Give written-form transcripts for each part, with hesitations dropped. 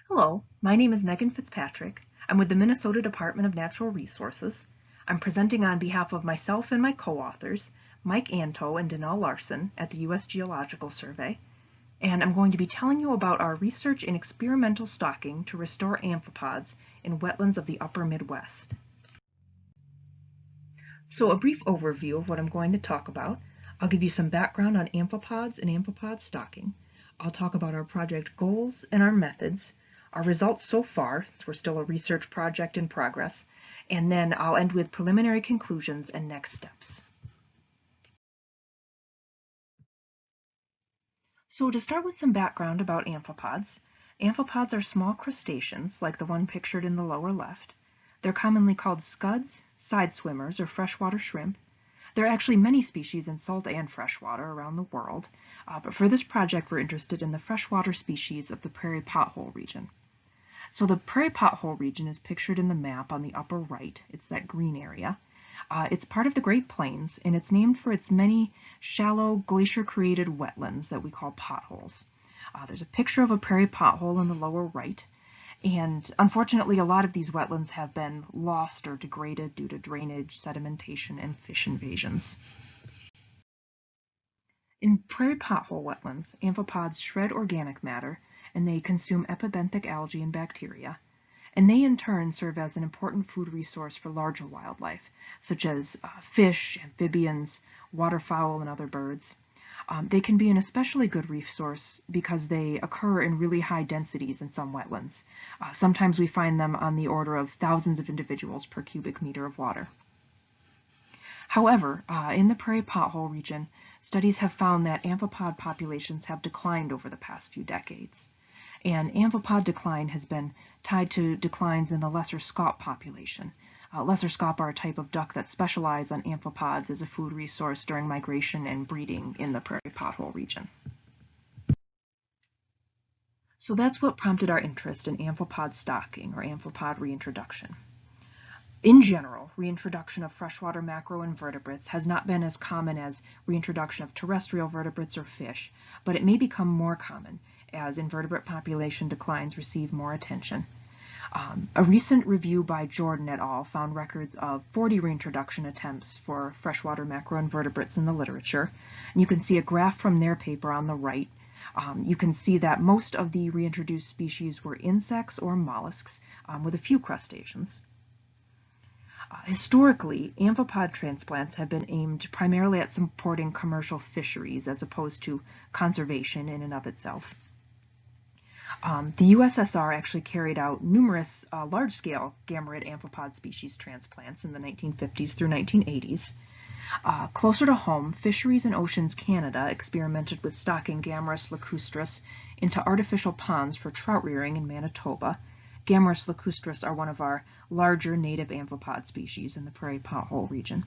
Hello, my name is Megan Fitzpatrick. I'm with the Minnesota Department of Natural Resources. I'm presenting on behalf of myself and my co-authors, Mike Anto and Danelle Larson at the U.S. Geological Survey, and I'm going to be telling you about our research in experimental stocking to restore amphipods in wetlands of the upper Midwest. So a brief overview of what I'm going to talk about. I'll give you some background on amphipods and amphipod stocking. I'll talk about our project goals and our methods, our results so far, since we're still a research project in progress, and then I'll end with preliminary conclusions and next steps. So to start with some background about amphipods, amphipods are small crustaceans like the one pictured in the lower left. They're commonly called scuds, side swimmers, or freshwater shrimp. There are actually many species in salt and freshwater around the world, but for this project we're interested in the freshwater species of the prairie pothole region. So the prairie pothole region is pictured in the map on the upper right. It's that green area. It's part of the Great Plains, and it's named for its many shallow glacier-created wetlands that we call potholes. There's a picture of a prairie pothole in the lower right, and unfortunately a lot of these wetlands have been lost or degraded due to drainage, sedimentation, and fish invasions. In prairie pothole wetlands, amphipods shred organic matter, and they consume epibenthic algae and bacteria, and they in turn serve as an important food resource for larger wildlife, such as fish, amphibians, waterfowl, and other birds. They can be an especially good resource because they occur in really high densities in some wetlands. Sometimes we find them on the order of thousands of individuals per cubic meter of water. However, in the prairie pothole region, studies have found that amphipod populations have declined over the past few decades. And amphipod decline has been tied to declines in the lesser scaup population. Lesser scaup are a type of duck that specialize on amphipods as a food resource during migration and breeding in the prairie pothole region. So that's what prompted our interest in amphipod stocking or amphipod reintroduction. In general, reintroduction of freshwater macroinvertebrates has not been as common as reintroduction of terrestrial vertebrates or fish, but it may become more common as invertebrate population declines receive more attention. A recent review by Jordan et al. Found records of 40 reintroduction attempts for freshwater macroinvertebrates in the literature. And you can see a graph from their paper on the right. You can see that most of the reintroduced species were insects or mollusks, with a few crustaceans. Historically, amphipod transplants have been aimed primarily at supporting commercial fisheries as opposed to conservation in and of itself. The USSR actually carried out numerous large-scale Gammarus amphipod species transplants in the 1950s through 1980s. Closer to home, Fisheries and Oceans Canada experimented with stocking Gammarus lacustris into artificial ponds for trout rearing in Manitoba. Gammarus lacustris are one of our larger native amphipod species in the prairie pothole region.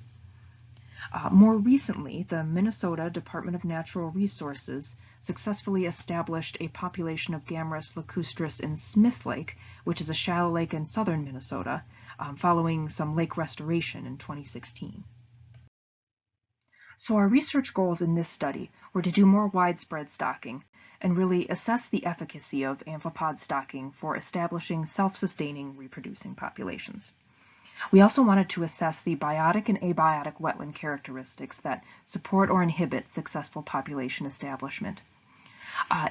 More recently, the Minnesota Department of Natural Resources successfully established a population of Gammarus lacustris in Smith Lake, which is a shallow lake in southern Minnesota, following some lake restoration in 2016. So our research goals in this study were to do more widespread stocking and really assess the efficacy of amphipod stocking for establishing self-sustaining reproducing populations. We also wanted to assess the biotic and abiotic wetland characteristics that support or inhibit successful population establishment.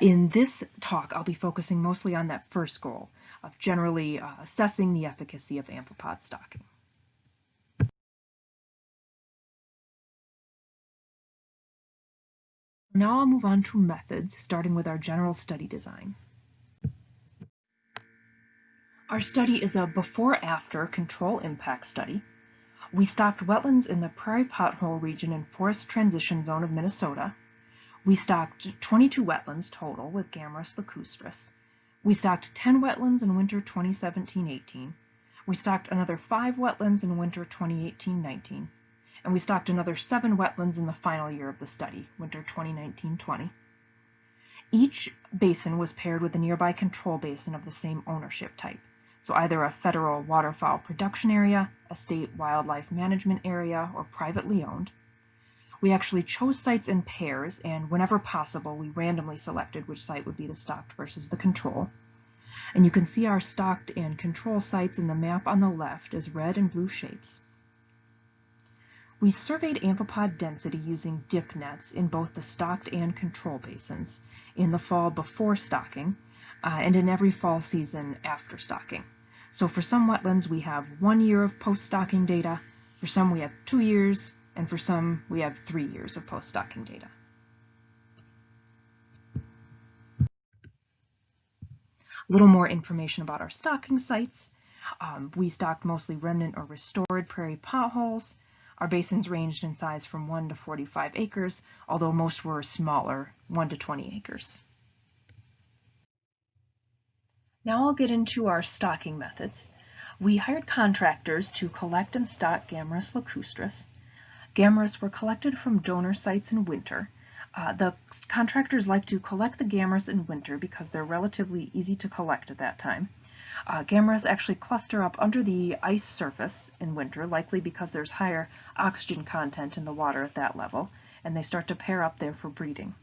In this talk, I'll be focusing mostly on that first goal of generally assessing the efficacy of amphipod stocking. Now I'll move on to methods, starting with our general study design. Our study is a before-after control impact study. We stocked wetlands in the prairie pothole region and forest transition zone of Minnesota. We stocked 22 wetlands total with Gammarus lacustris. We stocked 10 wetlands in winter 2017-18. We stocked another 5 wetlands in winter 2018-19. And we stocked another 7 wetlands in the final year of the study, winter 2019-20. Each basin was paired with a nearby control basin of the same ownership type. So either a federal waterfowl production area, a state wildlife management area, or privately owned. We actually chose sites in pairs, and whenever possible, we randomly selected which site would be the stocked versus the control. And you can see our stocked and control sites in the map on the left as red and blue shapes. We surveyed amphipod density using dip nets in both the stocked and control basins in the fall before stocking and in every fall season after stocking. So for some wetlands we have 1 year of post-stocking data, for some we have 2 years, and for some we have 3 years of post-stocking data. A little more information about our stocking sites. We stocked mostly remnant or restored prairie potholes. Our basins ranged in size from 1 to 45 acres, although most were smaller, 1 to 20 acres. Now I'll get into our stocking methods. We hired contractors to collect and stock Gammarus lacustris. Gammarus were collected from donor sites in winter. The contractors like to collect the Gammarus in winter because they're relatively easy to collect at that time. Gammarus actually cluster up under the ice surface in winter, likely because there's higher oxygen content in the water at that level, and they start to pair up there for breeding.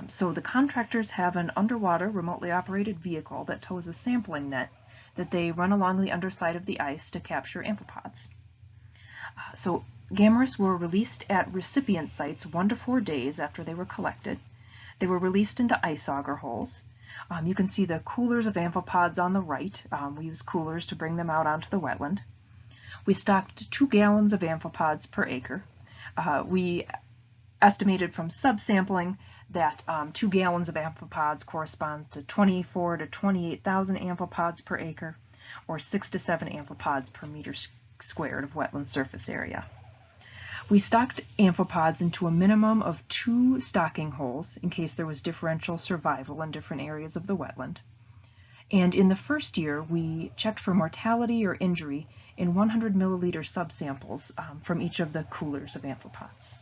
So the contractors have an underwater remotely operated vehicle that tows a sampling net that they run along the underside of the ice to capture amphipods. So Gammarus were released at recipient sites 1 to 4 days after they were collected. They were released into ice auger holes. You can see the coolers of amphipods on the right. We use coolers to bring them out onto the wetland. We stocked 2 gallons of amphipods per acre. We estimated from subsampling that 2 gallons of amphipods corresponds to 24 to 28,000 amphipods per acre, or 6 to 7 amphipods per meter squared of wetland surface area. We stocked amphipods into a minimum of 2 stocking holes in case there was differential survival in different areas of the wetland. And in the first year, we checked for mortality or injury in 100 milliliter subsamples from each of the coolers of amphipods.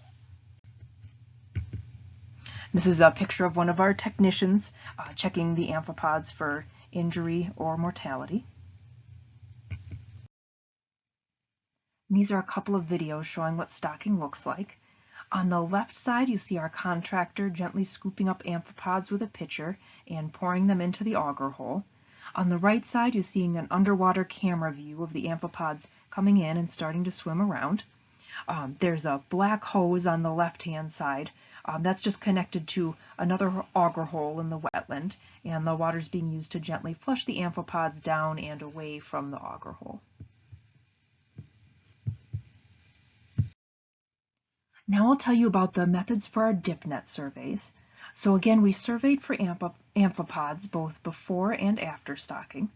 This is a picture of one of our technicians checking the amphipods for injury or mortality. These are a couple of videos showing what stocking looks like. On the left side, you see our contractor gently scooping up amphipods with a pitcher and pouring them into the auger hole. On the right side, you're seeing an underwater camera view of the amphipods coming in and starting to swim around. There's a black hose on the left-hand side. That's just connected to another auger hole in the wetland, and the water's being used to gently flush the amphipods down and away from the auger hole. Now I'll tell you about the methods for our dip net surveys. So again, we surveyed for amphipods both before and after stocking.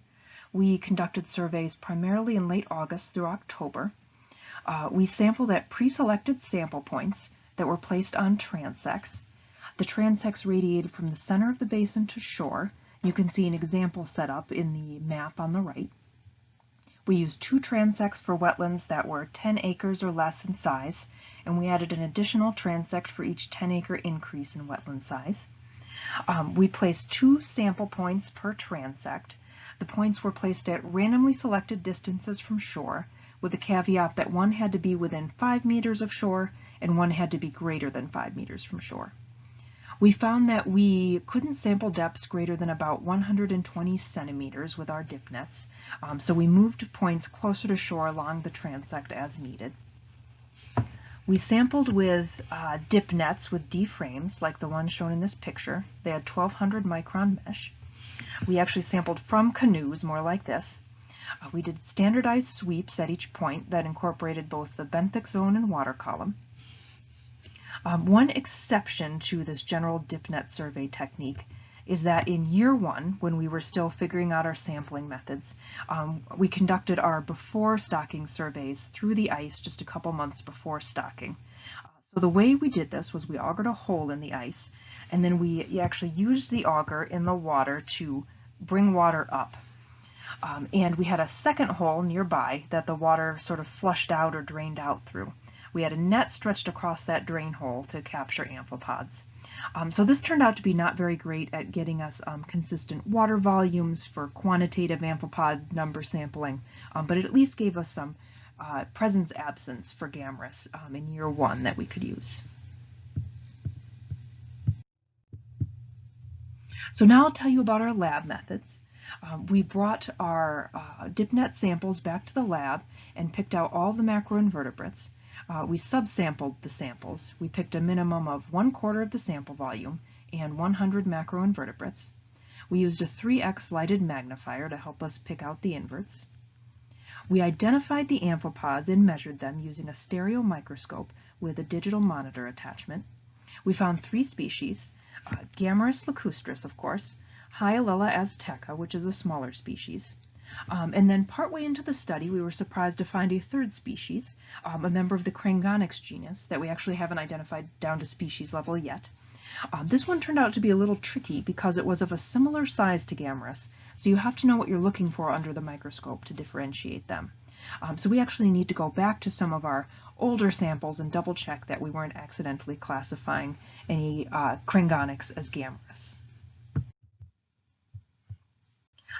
We conducted surveys primarily in late August through October. We sampled at pre-selected sample points that were placed on transects. The transects radiated from the center of the basin to shore. You can see an example set up in the map on the right. We used 2 transects for wetlands that were 10 acres or less in size, and we added an additional transect for each 10-acre increase in wetland size. We placed 2 sample points per transect. The points were placed at randomly selected distances from shore, with the caveat that one had to be within 5 meters of shore and one had to be greater than 5 meters from shore. We found that we couldn't sample depths greater than about 120 centimeters with our dip nets, so we moved points closer to shore along the transect as needed. We sampled with dip nets with D-frames, like the one shown in this picture. They had 1200 micron mesh. We actually sampled from canoes, more like this. We did standardized sweeps at each point that incorporated both the benthic zone and water column. One exception to this general dip net survey technique is that in year 1, when we were still figuring out our sampling methods, we conducted our before stocking surveys through the ice just a couple months before stocking. So the way we did this was we augered a hole in the ice, and then we actually used the auger in the water to bring water up. And we had a second hole nearby that the water sort of flushed out or drained out through. We had a net stretched across that drain hole to capture amphipods. So this turned out to be not very great at getting us consistent water volumes for quantitative amphipod number sampling, but it at least gave us some presence-absence for Gammarus in year 1 that we could use. So now I'll tell you about our lab methods. We brought our dipnet samples back to the lab and picked out all the macroinvertebrates. We subsampled the samples. We picked a minimum of 1/4 of the sample volume and 100 macroinvertebrates. We used a 3x lighted magnifier to help us pick out the inverts. We identified the amphipods and measured them using a stereo microscope with a digital monitor attachment. We found 3 species, Gammarus lacustris, of course, Hyalella azteca, which is a smaller species. And then partway into the study, we were surprised to find a 3rd species, a member of the Crangonix genus that we actually haven't identified down to species level yet. This one turned out to be a little tricky because it was of a similar size to Gammarus, so you have to know what you're looking for under the microscope to differentiate them. So we actually need to go back to some of our older samples and double check that we weren't accidentally classifying any Crangonix as Gammarus.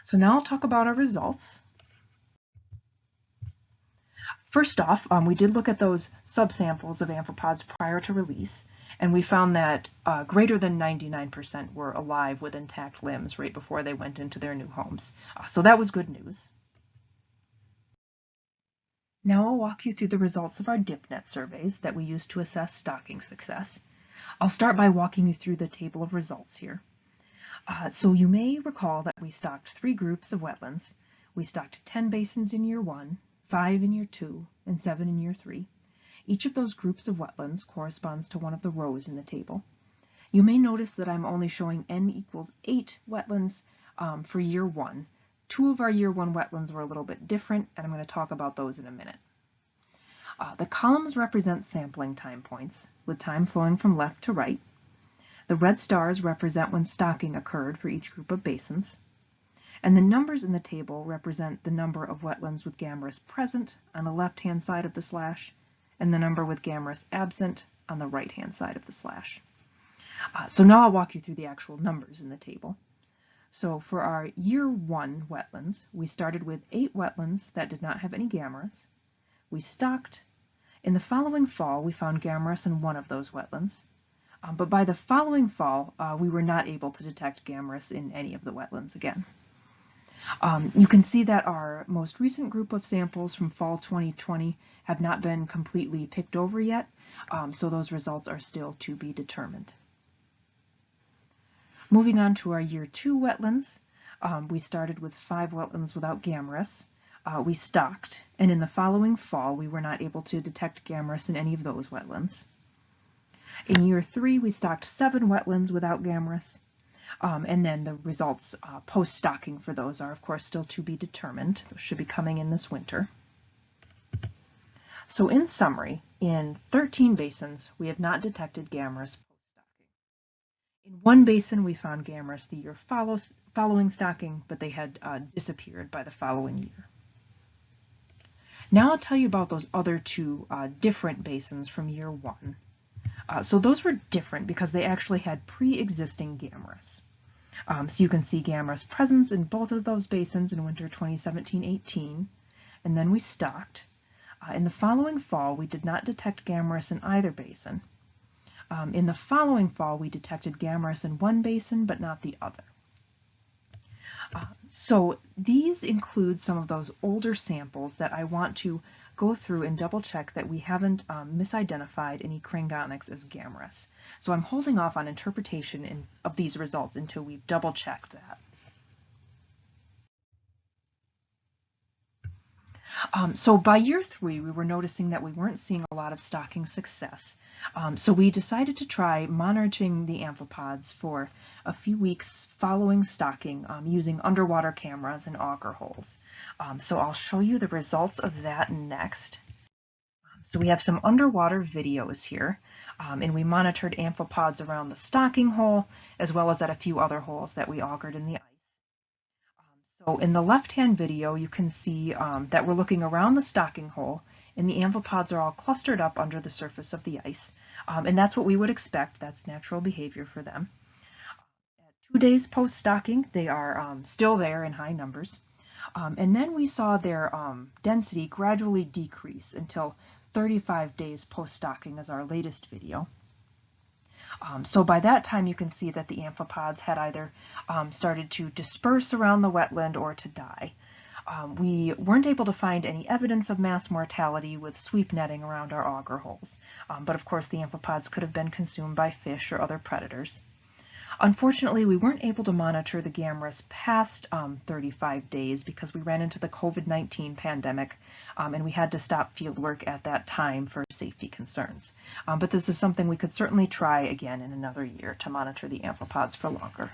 So now I'll talk about our results. First off, we did look at those subsamples of amphipods prior to release, and we found that greater than 99% were alive with intact limbs right before they went into their new homes. So that was good news. Now I'll walk you through the results of our dipnet surveys that we used to assess stocking success. I'll start by walking you through the table of results here. So you may recall that we stocked 3 groups of wetlands. We stocked 10 basins in year 1, 5 in year 2, and 7 in year 3. Each of those groups of wetlands corresponds to one of the rows in the table. You may notice that I'm only showing n equals 8 wetlands for year 1. 2 of our year 1 wetlands were a little bit different, and I'm going to talk about those in a minute. The columns represent sampling time points, with time flowing from left to right. The red stars represent when stocking occurred for each group of basins. And the numbers in the table represent the number of wetlands with Gammarus present on the left-hand side of the slash, and the number with Gammarus absent on the right-hand side of the slash. So now I'll walk you through the actual numbers in the table. So for our year 1 wetlands, we started with 8 wetlands that did not have any Gammarus. We stocked. In the following fall, we found Gammarus in one of those wetlands. But by the following fall, we were not able to detect Gammarus in any of the wetlands again. You can see that our most recent group of samples from fall 2020 have not been completely picked over yet, so those results are still to be determined. Moving on to our year 2 wetlands, we started with 5 wetlands without Gammarus. We stocked, and in the following fall, we were not able to detect Gammarus in any of those wetlands. In year 3, we stocked 7 wetlands without Gammarus, and then the results post-stocking for those are, of course, still to be determined. Those should be coming in this winter. So in summary, in 13 basins, we have not detected Gammarus post-stocking. In 1 basin, we found Gammarus the year following stocking, but they had disappeared by the following year. Now I'll tell you about those other 2 different basins from year 1. So those were different because they actually had pre-existing Gammarus. So you can see Gammarus presence in both of those basins in winter 2017-18, and then we stocked. In the following fall, we did not detect Gammarus in either basin. In the following fall, we detected Gammarus in one basin, but not the other. So these include some of those older samples that I want to go through and double check that we haven't misidentified any Crangonix as Gammarus. So I'm holding off on interpretation of these results until we've double checked that. So by year 3, we were noticing that we weren't seeing a lot of stocking success. So we decided to try monitoring the amphipods for a few weeks following stocking using underwater cameras and auger holes. So I'll show you the results of that next. So we have some underwater videos here, and we monitored amphipods around the stocking hole as well as at a few other holes that we augered in the ice. So in the left-hand video, you can see that we're looking around the stocking hole, and the amphipods are all clustered up under the surface of the ice. And that's what we would expect. That's natural behavior for them. At 2 days post-stocking, they are still there in high numbers. And then we saw their density gradually decrease until 35 days post-stocking as our latest video. So by that time you can see that the amphipods had either started to disperse around the wetland or to die. We weren't able to find any evidence of mass mortality with sweep netting around our auger holes, but of course the amphipods could have been consumed by fish or other predators. Unfortunately, we weren't able to monitor the Gammarus past 35 days because we ran into the COVID-19 pandemic and we had to stop fieldwork at that time for safety concerns. But this is something we could certainly try again in another year to monitor the amphipods for longer.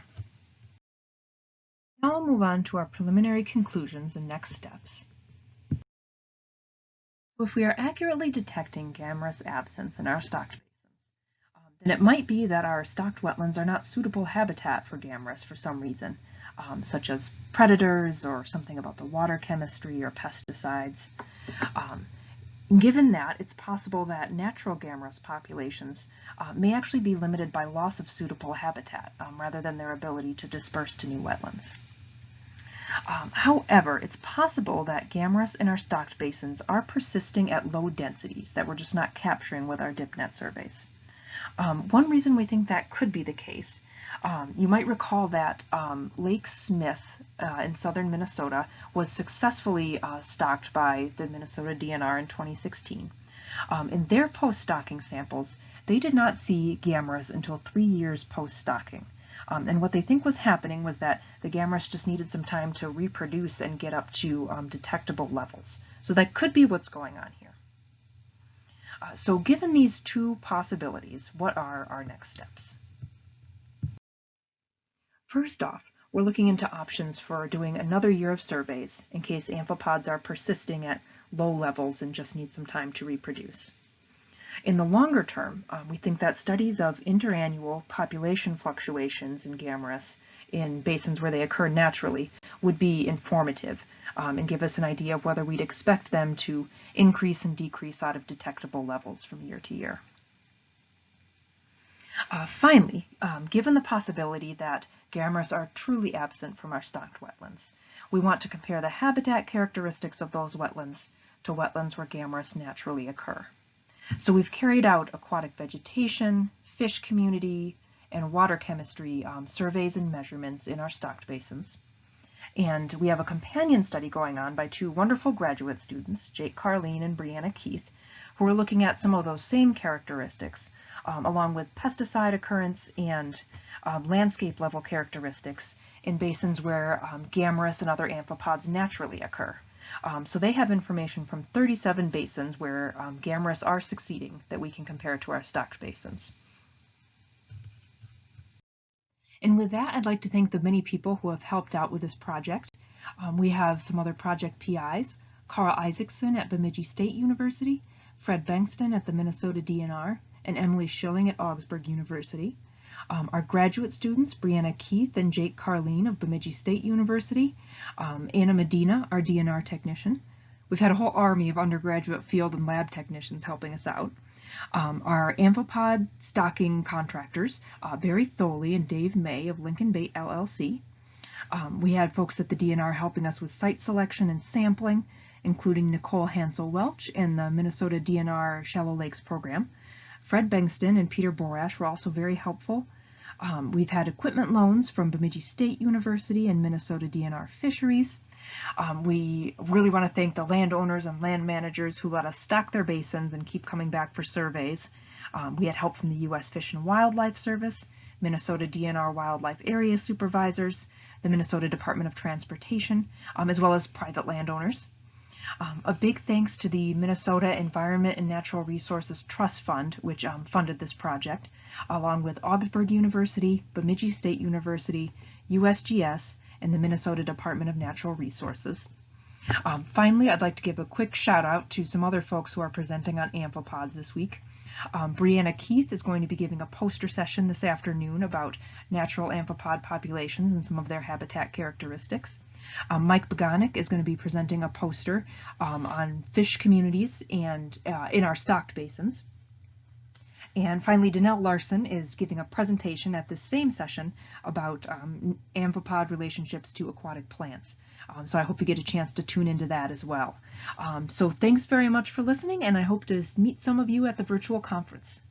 Now I'll move on to our preliminary conclusions and next steps. So if we are accurately detecting Gammarus absence in our stocked basins, then it might be that our stocked wetlands are not suitable habitat for Gammarus for some reason, such as predators or something about the water chemistry or pesticides. Given that, it's possible that natural Gammarus populations may actually be limited by loss of suitable habitat rather than their ability to disperse to new wetlands. However, it's possible that Gammarus in our stocked basins are persisting at low densities that we're just not capturing with our DipNet surveys. One reason we think that could be the case, you might recall that Lake Smith in southern Minnesota was successfully stocked by the Minnesota DNR in 2016. In their post-stocking samples, they did not see Gammarus until 3 years post-stocking. And what they think was happening was that the Gammarus just needed some time to reproduce and get up to detectable levels. So that could be what's going on here. So given these two possibilities, what are our next steps? First off, we're looking into options for doing another year of surveys in case amphipods are persisting at low levels and just need some time to reproduce. In the longer term, we think that studies of interannual population fluctuations in Gammarus in basins where they occur naturally would be informative and give us an idea of whether we'd expect them to increase and decrease out of detectable levels from year to year. Finally, given the possibility that Gammarus are truly absent from our stocked wetlands, we want to compare the habitat characteristics of those wetlands to wetlands where Gammarus naturally occur. So we've carried out aquatic vegetation, fish community, and water chemistry surveys and measurements in our stocked basins. And we have a companion study going on by two wonderful graduate students, Jake Carleen and Brianna Keith, who are looking at some of those same characteristics, along with pesticide occurrence and landscape level characteristics in basins where Gammarus and other amphipods naturally occur. So they have information from 37 basins where Gammarus are succeeding that we can compare to our stocked basins. And with that, I'd like to thank the many people who have helped out with this project. We have some other project PIs, Carl Isaacson at Bemidji State University, Fred Bengston at the Minnesota DNR, and Emily Schilling at Augsburg University. Our graduate students, Brianna Keith and Jake Carleen of Bemidji State University, Anna Medina, our DNR technician. We've had a whole army of undergraduate field and lab technicians helping us out. Our amphipod stocking contractors, Barry Tholey and Dave May of Lincoln Bait LLC. We had folks at the DNR helping us with site selection and sampling, including Nicole Hansel-Welch and the Minnesota DNR Shallow Lakes program. Fred Bengston and Peter Borash were also very helpful. We've had equipment loans from Bemidji State University and Minnesota DNR Fisheries. We really want to thank the landowners and land managers who let us stock their basins and keep coming back for surveys. We had help from the U.S. Fish and Wildlife Service, Minnesota DNR Wildlife Area Supervisors, the Minnesota Department of Transportation, as well as private landowners. A big thanks to the Minnesota Environment and Natural Resources Trust Fund, which funded this project, along with Augsburg University, Bemidji State University, USGS, and the Minnesota Department of Natural Resources. Finally, I'd like to give a quick shout out to some other folks who are presenting on amphipods this week. Brianna Keith is going to be giving a poster session this afternoon about natural amphipod populations and some of their habitat characteristics. Mike Begonik is going to be presenting a poster on fish communities and in our stocked basins. And finally, Danelle Larson is giving a presentation at this same session about amphipod relationships to aquatic plants. So I hope you get a chance to tune into that as well. So thanks very much for listening, and I hope to meet some of you at the virtual conference.